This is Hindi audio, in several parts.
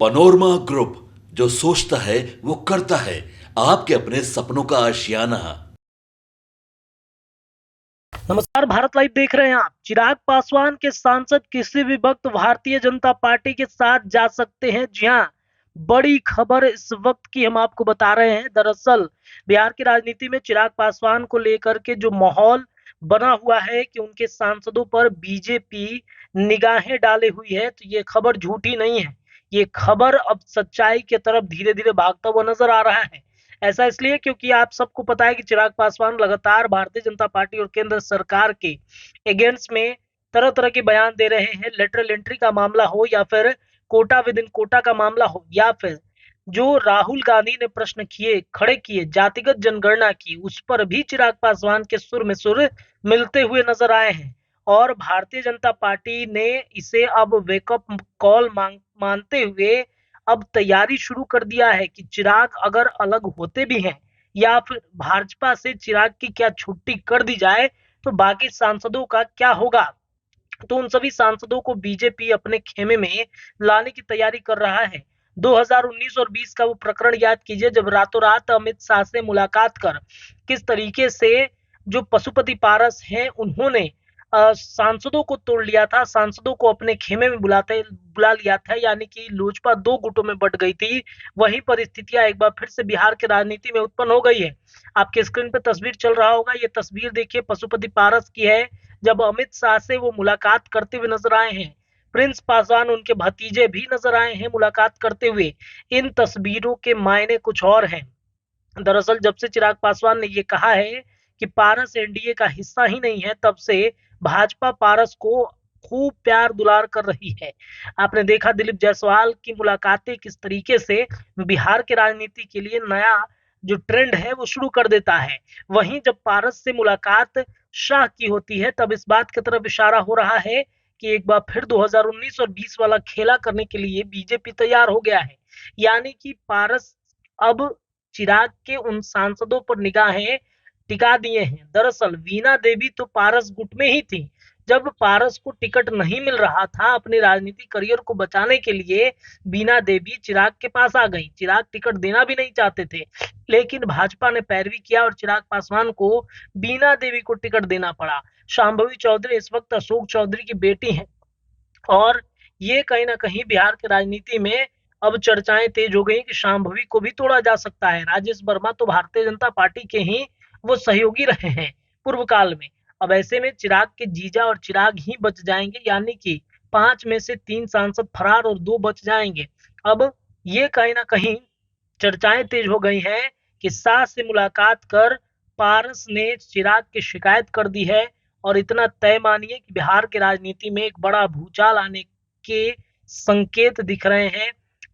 पनोरमा ग्रुप, जो सोचता है वो करता है। आपके अपने सपनों का आशियाना। नमस्कार, भारत लाइव देख रहे हैं आप। चिराग पासवान के सांसद किसी भी वक्त भारतीय जनता पार्टी के साथ जा सकते हैं। जी हाँ, बड़ी खबर इस वक्त की हम आपको बता रहे हैं। दरअसल बिहार की राजनीति में चिराग पासवान को लेकर के जो माहौल बना हुआ है कि उनके सांसदों पर बीजेपी निगाहें डाले हुई है, तो ये खबर झूठी नहीं है। ये खबर अब सच्चाई की तरफ धीरे धीरे भागता हुआ नजर आ रहा है। ऐसा इसलिए क्योंकि आप सबको पता है कि चिराग पासवान लगातार भारतीय जनता पार्टी और केंद्र सरकार के अगेंस्ट में तरह तरह के बयान दे रहे हैं। लेटरल एंट्री का मामला हो या फिर कोटा विद इन कोटा का मामला हो, या फिर जो राहुल गांधी ने प्रश्न खड़े किए, जातिगत जनगणना की, उस पर भी चिराग पासवान के सुर में सुर मिलते हुए नजर आए हैं। और भारतीय जनता पार्टी ने इसे अब वेकअप कॉल मानते हुए अब तैयारी शुरू कर दिया है कि चिराग अगर अलग होते भी हैं या फिर भाजपा से चिराग की क्या छुट्टी कर दी जाए तो बाकी सांसदों का क्या होगा। तो उन सभी सांसदों को बीजेपी अपने खेमे में लाने की तैयारी कर रहा है। 2019 और 20 का वो प्रकरण याद कीजिए, जब रातों रात अमित शाह से मुलाकात कर किस तरीके से जो पशुपति पारस हैं उन्होंने सांसदों को तोड़ लिया था, सांसदों को अपने खेमे में बुला लिया था, यानी कि लोजपा दो गुटों में बंट गई थी। वही परिस्थितियां एक बार फिर से बिहार की राजनीति में उत्पन्न हो गई है। आपके स्क्रीन पे तस्वीर चल रहा होगा, ये तस्वीर देखिए पशुपति पारस की है, जब अमित शाह से वो मुलाकात करते हुए नजर आए हैं। प्रिंस पासवान उनके भतीजे भी नजर आए हैं मुलाकात करते हुए। इन तस्वीरों के मायने कुछ और हैं। दरअसल जब से चिराग पासवान ने ये कहा है कि पारस एनडीए का हिस्सा ही नहीं है, तब से भाजपा पारस को खूब प्यार दुलार कर रही है। आपने देखा दिलीप जायसवाल की मुलाकातें किस तरीके से बिहार के राजनीति के लिए नया जो ट्रेंड है वो शुरू कर देता है। वहीं जब पारस से मुलाकात शाह की होती है, तब इस बात की तरफ इशारा हो रहा है कि एक बार फिर 2019 और 20 वाला खेला करने के लिए बीजेपी तैयार हो गया है। यानी कि पारस अब चिराग के उन सांसदों पर निगाहें टिका दिए हैं। दरअसल वीणा देवी तो पारस गुट में ही थी। जब पारस को टिकट नहीं मिल रहा था, अपने राजनीतिक करियर को बचाने के लिए वीणा देवी चिराग के पास आ गई। चिराग टिकट देना भी नहीं चाहते थे, लेकिन भाजपा ने पैरवी किया और चिराग पासवान को वीणा देवी को टिकट देना पड़ा। शांभवी चौधरी इस वक्त अशोक चौधरी की बेटी हैं और ये कहीं ना कहीं बिहार की राजनीति में अब चर्चाएं तेज हो गई कि शांभवी को भी तोड़ा जा सकता है। राजेश वर्मा तो भारतीय जनता पार्टी के ही वो सहयोगी रहे हैं पूर्व काल में। अब ऐसे में चिराग के जीजा और चिराग ही बच जाएंगे, यानी कि 5 में से 3 सांसद फरार और 2 बच जाएंगे। अब ये कहीं ना कहीं चर्चाएं तेज हो गई हैं कि शाह से मुलाकात कर पारस ने चिराग की शिकायत कर दी है। और इतना तय मानिए कि बिहार की राजनीति में एक बड़ा भूचाल आने के संकेत दिख रहे हैं।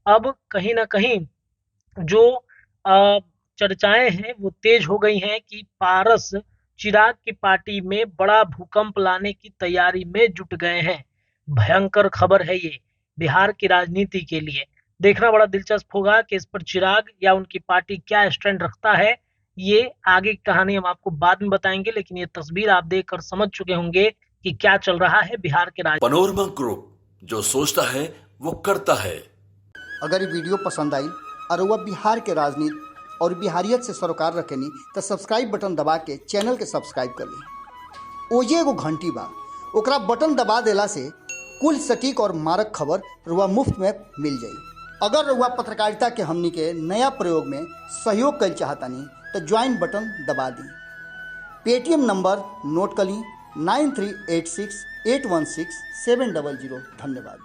अब कहीं ना कहीं जो चर्चाएं हैं वो तेज हो गई हैं कि पारस चिराग की पार्टी में बड़ा भूकंप लाने की तैयारी में जुट गए हैं। भयंकर खबर है ये बिहार की राजनीति के लिए। देखना बड़ा दिलचस्प होगा कि इस पर चिराग या उनकी पार्टी क्या स्टैंड रखता है। ये आगे की कहानी हम आपको बाद में बताएंगे, लेकिन ये तस्वीर आप देखकर समझ चुके होंगे कि क्या चल रहा है बिहार के राज। पनोरमा ग्रुप, जो सोचता है वो करता है। अगर ये वीडियो पसंद आई और वह बिहार के राजनीति और बिहारियत से सरोकार रखेनी तो सब्सक्राइब बटन दबा के चैनल के सब्सक्राइब कर ली। ओजे एगो घंटी बा, ओकरा बटन दबा देला से कुल सटीक और मारक खबर रुआ मुफ्त में मिल जाई। अगर रुआ पत्रकारिता के हमनी के नया प्रयोग में सहयोग कर चाहतानी तो ज्वाइन बटन दबा दी। पेटीएम नंबर नोट कर ली 9386816700। धन्यवाद।